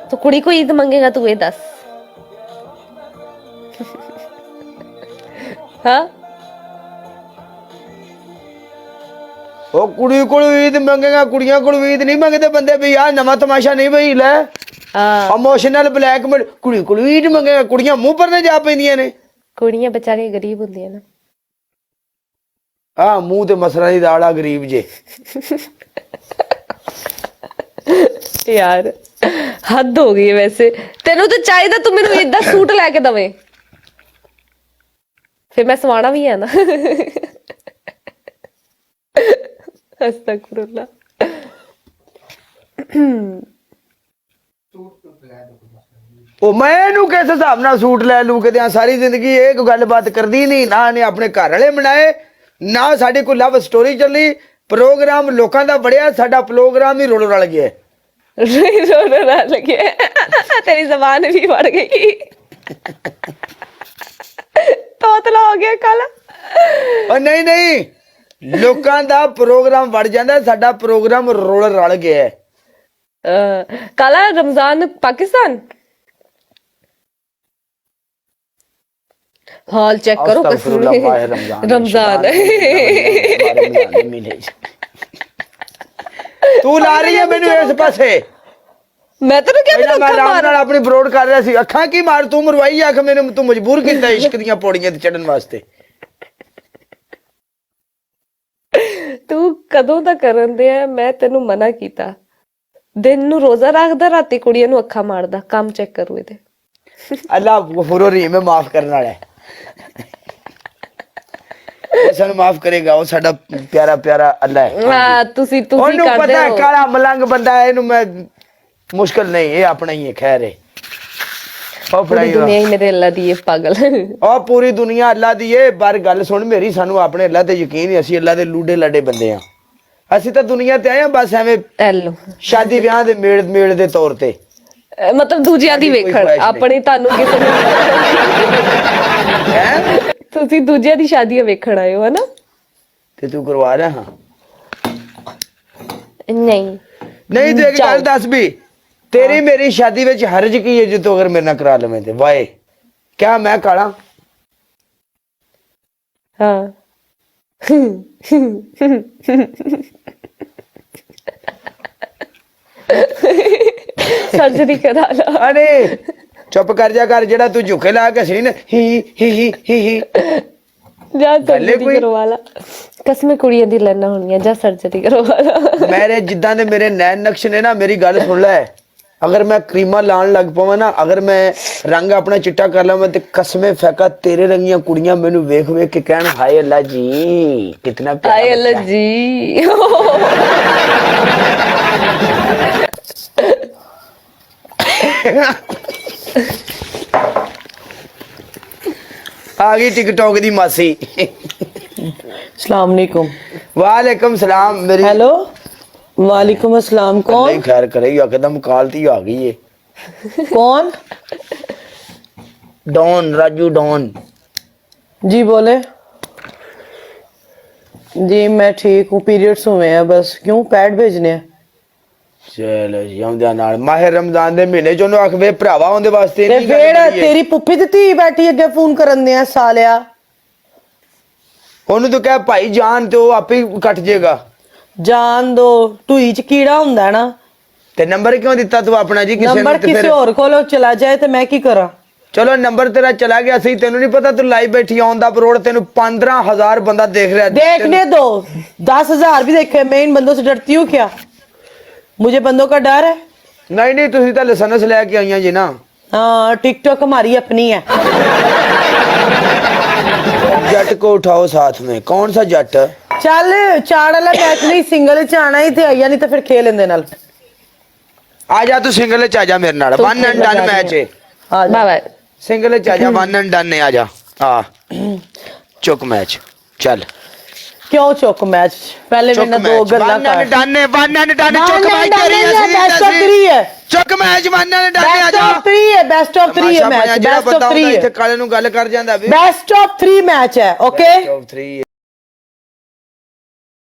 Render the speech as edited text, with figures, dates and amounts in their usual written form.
तो कुड़ी को ईद मंगेगा तू ये दस। हाँ ਉਹ ਕੁੜੀ ਕੋਲ ਈਦ ਮੰਗੇਗਾ, ਕੁੜੀਆਂ ਕੋਲ ਈਦ ਨਹੀਂ ਮੰਗਦੇ ਬੰਦੇ ਵੀ ਆਹ ਨਵਾਂ ਤਮਾਸ਼ਾ ਨਹੀਂ ਬਈ ਲੈ। हाँ ਇਮੋਸ਼ਨਲ ਬਲੈਕਮੇਲ ਕੁੜੀ ਕੋਲ ਈਦ ਮੰਗੇਗਾ, ਕੁੜੀਆਂ ਮੂੰਹ ਪਰ ਨੇ ਜਾ ਪੈਂਦੀਆਂ ਨੇ। कुड़ियां बेचारी गरीब होंदी है ना। ਆ ਮੂੰਹ ਤੇ ਮਸਰਾਂ ਦੀ ਦਾਲ ਆ ਗਰੀਬ ਜੇ। यार हद हो गई है वैसे। तेनू तो चाहिए तू मेनू ईद दा सूट लेके दवे, फिर मैं सवाना भी है ना। अस्तगफुरुल्लाह। ਉਹ ਮੈਂ ਇਹਨੂੰ ਕਿਸ ਹਿਸਾਬ ਨਾਲ ਸੂਟ ਲੈ ਲੂ ਕਿਤੇ ਸਾਰੀ ਜ਼ਿੰਦਗੀ ਇਹ ਕੋਈ ਗੱਲਬਾਤ ਕਰਦੀ ਨਹੀਂ ਨਾ, ਨੇ ਆਪਣੇ ਘਰ ਵਾਲੇ ਬਣਾਏ ਨਾ, ਸਾਡੇ ਕੋਈ ਲਵ ਸਟੋਰੀ ਚੱਲੀ, ਪ੍ਰੋਗਰਾਮ ਲੋਕਾਂ ਦਾ ਬੜਿਆ, ਸਾਡਾ ਪ੍ਰੋਗਰਾਮ ਹੀ ਰੁਲ ਰਲ ਗਿਆ। रोना लगे तेरी जबान भी बढ़ गई। तोतला हो गया काला। ਉਹ ਨਹੀਂ ਨਹੀਂ ਲੋਕਾਂ ਦਾ ਪ੍ਰੋਗਰਾਮ ਵੜ ਜਾਂਦਾ, ਸਾਡਾ ਪ੍ਰੋਗਰਾਮ ਰੁਲ ਰਲ ਗਿਆ। काला रमजान पाकिस्तान हाल चेक करो रमजान। ਤੂੰ ਲਾ ਰਹੀ ਹੈ ਮੈਨੂੰ ਇਸ ਪਾਸੇ। मैं तेन क्या ਮੈਂ ਆਰਾਮ ਨਾਲ ਆਪਣੀ ਬਰੋਡ ਕਰ ਰਿਹਾ ਸੀ। ਅੱਖਾਂ ਕੀ ਮਾਰ ਤੂੰ ਮਰਵਾਈ ਅੱਖ ਮੈਨੂੰ, ਤੂੰ ਮਜਬੂਰ ਕੀਤਾ ਇਸ਼ਕ ਦੀਆਂ ਪੌੜੀਆਂ ਤੇ ਚੜਨ ਵਾਸਤੇ। तू कदों दा करन दे है, मैं तेनू मना कीता। दिन नू रोजा रखदा, राती कुड़ियां नू अखा मारदा। काम चेक करो इहदे। अल्लाह गफूर रहीम है, माफ करने वाला है। सानू माफ करेगा, वो साडा प्यारा प्यारा अल्लाह है। हां तुसी ओनू करदे पता है हो। काला मलंग बंदा है, इनू मैं मुश्किल नहीं, ये अपना ही है, खैर है। ओ पूरी फड़ाई दुनिया ही मेरे अल्लाह दी है पागल। ओ पूरी दुनिया अल्लाह दी है, पर गल सुन मेरी, सानू अपने अल्लाह ते यकीन है, ਅਸੀਂ अल्लाह दे लूडे लाडे बंदे हां। ਅਸੀਂ ਤਾਂ ਦੁਨੀਆ ਤੇ ਆਏ ਹਾਂ ਬਸ ਐਵੇਂ हेलो ਸ਼ਾਦੀ ਵਿਆਹ ਦੇ ਮੇਲ ਦੇ ਤੌਰ ਤੇ। मतलब ਦੂਜਿਆਂ ਦੀ ਵੇਖਣ, ਆਪਣੀ ਤੁਹਾਨੂੰ ਕਿਸੇ ਨੇ ਤੁਸੀਂ ਦੂਜਿਆਂ ਦੀ ਸ਼ਾਦੀਆਂ ਵੇਖਣ ਆਏ ਹੋ ਹਨਾ। ਤੇ ਤੂੰ ਕਰਵਾ ਰਿਹਾ? ਹਾਂ ਨਹੀਂ ਨਹੀਂ ਤੂੰ ਇੱਕ ਗੱਲ ਦੱਸ ਵੀ, ਤੇਰੀ ਮੇਰੀ ਸ਼ਾਦੀ ਵਿੱਚ ਹਰਜ ਕੀ ਹੈ ਜੇ ਤੂੰ ਅਗਰ ਮੇਰੇ ਨਾਲ ਕਰਾ ਲਵੇਂ ਤੇ? ਵਾਏ ਕਿਆ ਮੈਂ ਕਾਲਾ? ਹਾਂ सर्जरी करा ला। अरे चुप कर जा कर, जेड़ा तू झुके ला के हसी ना ही जा सर्जरी करवा ला। कसमें कुड़ियां दी लड़ना होनी, जा सर्जरी करवा ला। मेरे जिद्दां दे मेरे नैन नक्श ने ना, मेरी गल सुन ले, अगर मैं क्रीमा लान लग पावां ना, अगर मैं रंग अपना चिट्टा कर लवां ते कसमें फेंका तेरे रंगियां कुड़ियां मैनू वेख वेख के कहन हाय अल्लाह जी कितना प्यारा, हाय अल्लाह जी। आ गई टिकटॉक दी मासी। अस्सलाम वालेकुम। वालेकुम सलाम। मेरी हेलो वालेकुम अस्सलाम। कौन? नहीं खैर करे, एकदम कालती आ गई है। कौन? Don, Raju don. जी बोले। जी मैं ठीक हूँ, पीरियड्स हुए हैं बस। क्यों पैड भेजने हैं? चलो जी आउंदे नाल माह रमजान दे महीने चों आख वे भरावा ओंदे वास्ते ते नहीं गल फिर करी है। तेरी पुप्पी ते धी बैठी अगे फोन करन दे सालिया। ओनू तो कह भाई जान ते ओ आपे ही कट जाएगा। जान दो, ढूई च कीड़ा हुंदा ना। ते नंबर क्यों दिता तू अपना जी किसी नंबर ने? किसी और कोलो चला जाए तो मैं की करा? चलो नंबर तेरा चला गया सही, तेनू नहीं पता तू लाइव बैठी ऑन द रोड, तेनू 15,000 बंदा देख रहा है। देखने दो, 10,000 भी देखे, मैं इन बंदों से डरती हूँ क्या? मुझे बंदों का डर है? नहीं नहीं तुसी तो लाइसेंस लेके आई जी ना। हाँ टिकटॉक हमारी अपनी है। जट को उठाओ साथ में। कौन सा जट? चल चाड़ वाला मैच नहीं, सिंगल च आना ही थे, आइया नहीं तो फिर खेल लेंदे नाल। आ जा तू सिंगल च आ जा मेरे नाल। वन एंड डन मैच है। आ जा। बाय सिंगल च आ जा, वन एंड डन है। आ जा आ चुक मैच चल। क्यों चुक मैच? पहले चुक मैंने दो मैच गल्ला वन एंड डन है, वन एंड डन चुक मैच तेरी बेस्ट ऑफ 3 है। चुक मैच वन एंड डन आ बेस्ट जा। ऑफ 3 है, बेस्ट ऑफ 3 है मैच, बेस्ट ऑफ 3 इथे है, काले नु गल कर जांदा वी। बेस्ट ऑफ 3 मैच है। Okay top 3